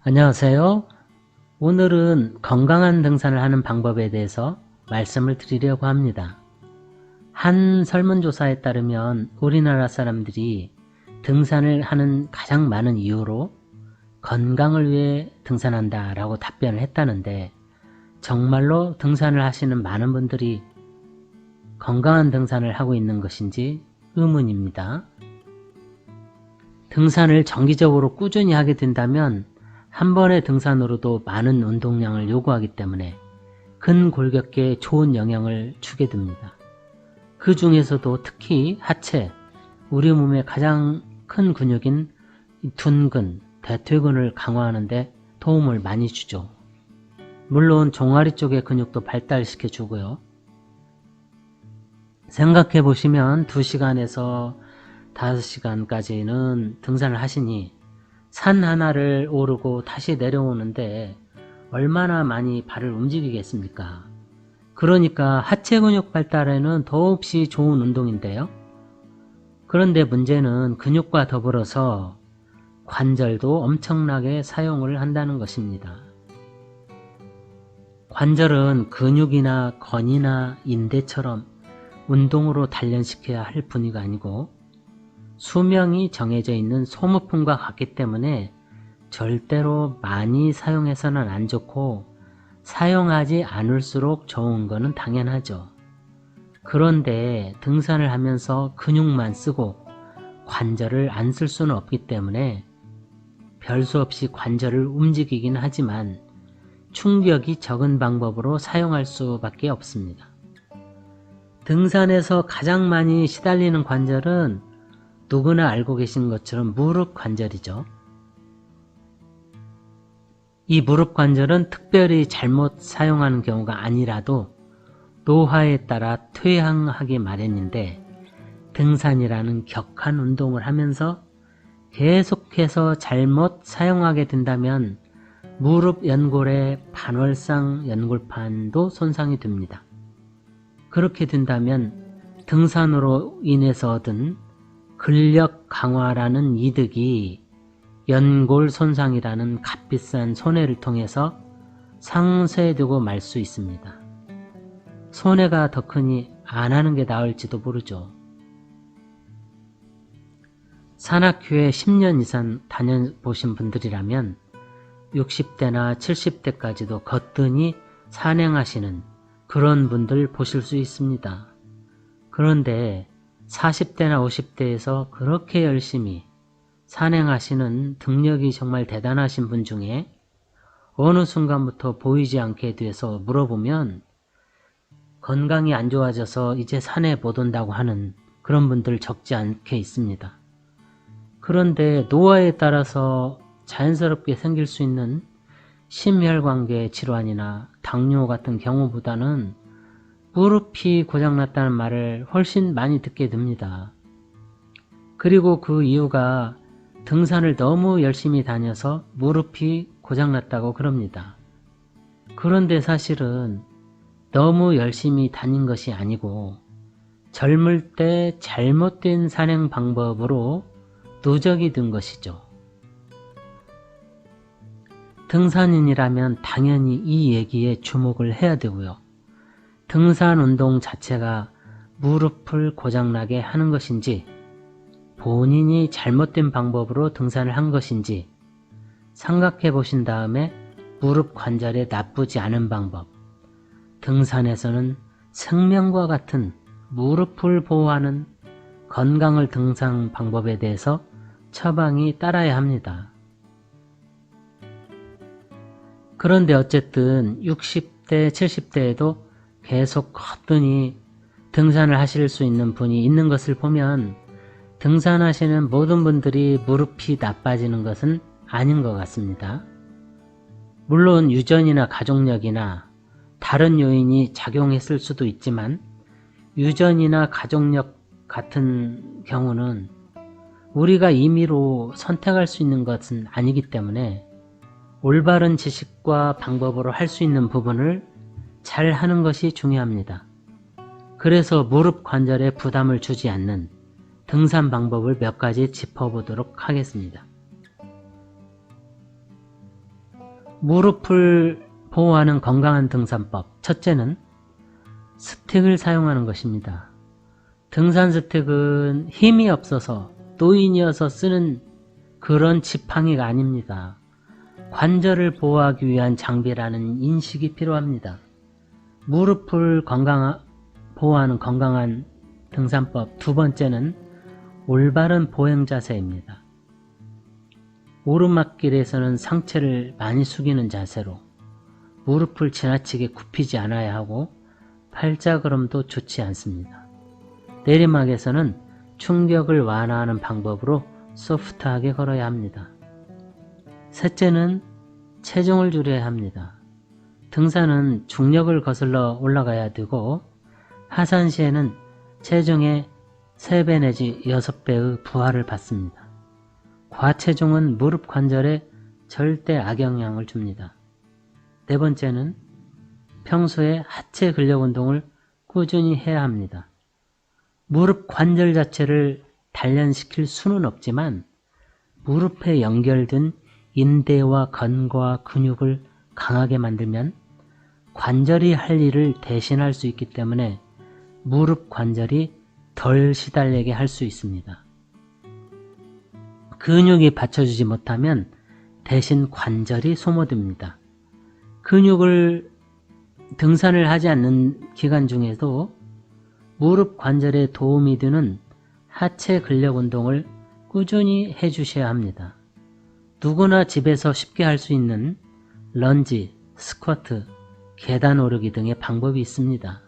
안녕하세요. 오늘은 건강한 등산을 하는 방법에 대해서 말씀을 드리려고 합니다. 한 설문조사에 따르면 우리나라 사람들이 등산을 하는 가장 많은 이유로 건강을 위해 등산한다 라고 답변을 했다는데, 정말로 등산을 하시는 많은 분들이 건강한 등산을 하고 있는 것인지 의문입니다. 등산을 정기적으로 꾸준히 하게 된다면 한 번의 등산으로도 많은 운동량을 요구하기 때문에 근골격계에 좋은 영향을 주게 됩니다. 그 중에서도 특히 하체, 우리 몸의 가장 큰 근육인 둔근, 대퇴근을 강화하는 데 도움을 많이 주죠. 물론 종아리 쪽의 근육도 발달시켜 주고요. 생각해 보시면 2시간에서 5시간까지는 등산을 하시니 산 하나를 오르고 다시 내려오는데 얼마나 많이 발을 움직이겠습니까? 그러니까 하체 근육 발달에는 더없이 좋은 운동인데요. 그런데 문제는 근육과 더불어서 관절도 엄청나게 사용을 한다는 것입니다. 관절은 근육이나 건이나 인대처럼 운동으로 단련시켜야 할 분위기가 아니고 수명이 정해져 있는 소모품과 같기 때문에 절대로 많이 사용해서는 안 좋고 사용하지 않을수록 좋은 거는 당연하죠. 그런데 등산을 하면서 근육만 쓰고 관절을 안 쓸 수는 없기 때문에 별수 없이 관절을 움직이긴 하지만 충격이 적은 방법으로 사용할 수밖에 없습니다. 등산에서 가장 많이 시달리는 관절은 누구나 알고 계신 것처럼 무릎 관절이죠. 이 무릎 관절은 특별히 잘못 사용하는 경우가 아니라도 노화에 따라 퇴행하기 마련인데, 등산이라는 격한 운동을 하면서 계속해서 잘못 사용하게 된다면 무릎 연골의 반월상 연골판도 손상이 됩니다. 그렇게 된다면 등산으로 인해서 얻은 근력 강화라는 이득이 연골 손상이라는 값비싼 손해를 통해서 상쇄되고 말 수 있습니다. 손해가 더 크니 안 하는 게 나을지도 모르죠. 산악회에 10년 이상 다녀보신 분들이라면 60대나 70대까지도 거뜬히 산행하시는 그런 분들 보실 수 있습니다. 그런데 40대나 50대에서 그렇게 열심히 산행하시는 등력이 정말 대단하신 분 중에 어느 순간부터 보이지 않게 돼서 물어보면 건강이 안 좋아져서 이제 산에 못 온다고 하는 그런 분들 적지 않게 있습니다. 그런데 노화에 따라서 자연스럽게 생길 수 있는 심혈관계 질환이나 당뇨 같은 경우보다는 무릎이 고장났다는 말을 훨씬 많이 듣게 됩니다. 그리고 그 이유가 등산을 너무 열심히 다녀서 무릎이 고장났다고 그럽니다. 그런데 사실은 너무 열심히 다닌 것이 아니고 젊을 때 잘못된 산행 방법으로 누적이 된 것이죠. 등산인이라면 당연히 이 얘기에 주목을 해야 되고요. 등산 운동 자체가 무릎을 고장나게 하는 것인지, 본인이 잘못된 방법으로 등산을 한 것인지 생각해 보신 다음에 무릎 관절에 나쁘지 않은 방법, 등산에서는 생명과 같은 무릎을 보호하는 건강을 등산 방법에 대해서 처방이 따라야 합니다. 그런데 어쨌든 60대, 70대에도 계속 거뜬히 등산을 하실 수 있는 분이 있는 것을 보면 등산하시는 모든 분들이 무릎이 나빠지는 것은 아닌 것 같습니다. 물론 유전이나 가족력이나 다른 요인이 작용했을 수도 있지만 유전이나 가족력 같은 경우는 우리가 임의로 선택할 수 있는 것은 아니기 때문에 올바른 지식과 방법으로 할 수 있는 부분을 잘 하는 것이 중요합니다. 그래서 무릎 관절에 부담을 주지 않는 등산 방법을 몇 가지 짚어보도록 하겠습니다. 무릎을 보호하는 건강한 등산법. 첫째는 스틱을 사용하는 것입니다. 등산 스틱은 힘이 없어서 노인이어서 쓰는 그런 지팡이가 아닙니다. 관절을 보호하기 위한 장비라는 인식이 필요합니다. 무릎을 보호하는 건강한 등산법. 두 번째는 올바른 보행 자세입니다. 오르막길에서는 상체를 많이 숙이는 자세로 무릎을 지나치게 굽히지 않아야 하고 팔자그름도 좋지 않습니다. 내리막에서는 충격을 완화하는 방법으로 소프트하게 걸어야 합니다. 셋째는 체중을 줄여야 합니다. 등산은 중력을 거슬러 올라가야 되고 하산 시에는 체중의 3배 내지 6배의 부하를 받습니다. 과체중은 무릎 관절에 절대 악영향을 줍니다. 네 번째는 평소에 하체 근력 운동을 꾸준히 해야 합니다. 무릎 관절 자체를 단련시킬 수는 없지만 무릎에 연결된 인대와 건과 근육을 강하게 만들면 관절이 할 일을 대신할 수 있기 때문에 무릎 관절이 덜 시달리게 할 수 있습니다. 근육이 받쳐주지 못하면 대신 관절이 소모됩니다. 등산을 하지 않는 기간 중에도 무릎 관절에 도움이 되는 하체 근력 운동을 꾸준히 해주셔야 합니다. 누구나 집에서 쉽게 할 수 있는 런지, 스쿼트, 계단 오르기 등의 방법이 있습니다.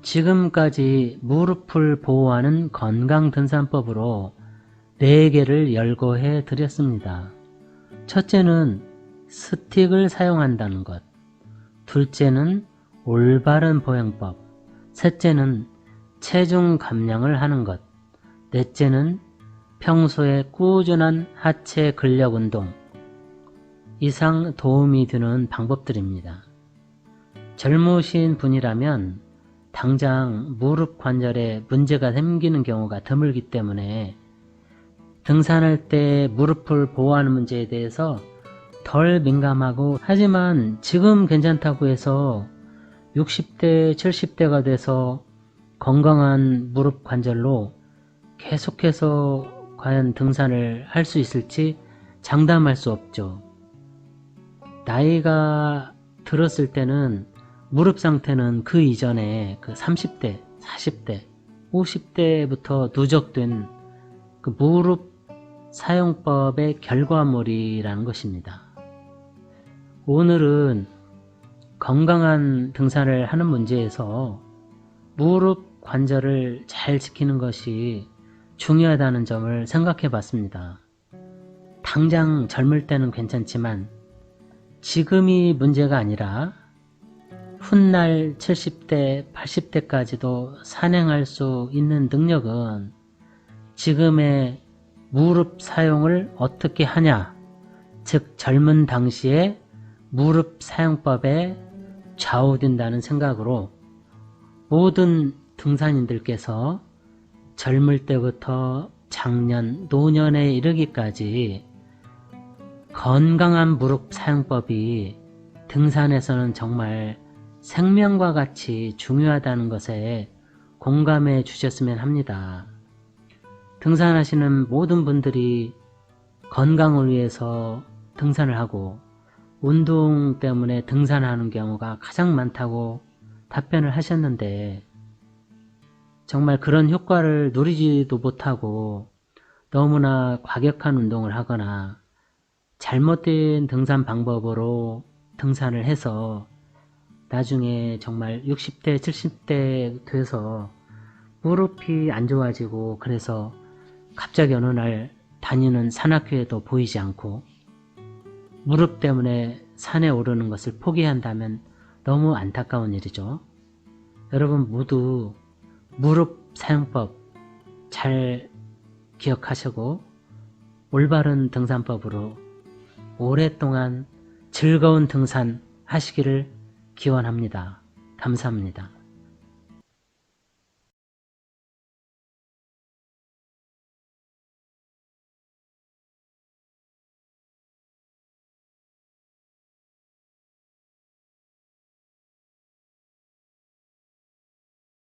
지금까지 무릎을 보호하는 건강 등산법으로 4개를 열거해 드렸습니다. 첫째는 스틱을 사용한다는 것, 둘째는 올바른 보행법, 셋째는 체중 감량을 하는 것, 넷째는 평소에 꾸준한 하체 근력 운동. 이상 도움이 되는 방법들입니다. 젊으신 분이라면 당장 무릎 관절에 문제가 생기는 경우가 드물기 때문에 등산할 때 무릎을 보호하는 문제에 대해서 덜 민감하고, 하지만 지금 괜찮다고 해서 60대, 70대가 돼서 건강한 무릎 관절로 계속해서 과연 등산을 할 수 있을지 장담할 수 없죠. 나이가 들었을 때는 무릎 상태는 그 이전에 30대, 40대, 50대부터 누적된 그 무릎 사용법의 결과물이라는 것입니다. 오늘은 건강한 등산을 하는 문제에서 무릎 관절을 잘 지키는 것이 중요하다는 점을 생각해 봤습니다. 당장 젊을 때는 괜찮지만 지금이 문제가 아니라 훗날 70대, 80대까지도 산행할 수 있는 능력은 지금의 무릎 사용을 어떻게 하냐, 즉 젊은 당시에 무릎 사용법에 좌우된다는 생각으로 모든 등산인들께서 젊을 때부터 장년, 노년에 이르기까지 건강한 무릎 사용법이 등산에서는 정말 생명과 같이 중요하다는 것에 공감해 주셨으면 합니다. 등산하시는 모든 분들이 건강을 위해서 등산을 하고 운동 때문에 등산하는 경우가 가장 많다고 답변을 하셨는데, 정말 그런 효과를 누리지도 못하고 너무나 과격한 운동을 하거나 잘못된 등산 방법으로 등산을 해서 나중에 정말 60대, 70대 돼서 무릎이 안 좋아지고, 그래서 갑자기 어느 날 다니는 산악회에도 보이지 않고 무릎 때문에 산에 오르는 것을 포기한다면 너무 안타까운 일이죠. 여러분 모두 무릎 사용법 잘 기억하시고 올바른 등산법으로 오랫동안 즐거운 등산 하시기를 기원합니다. 감사합니다.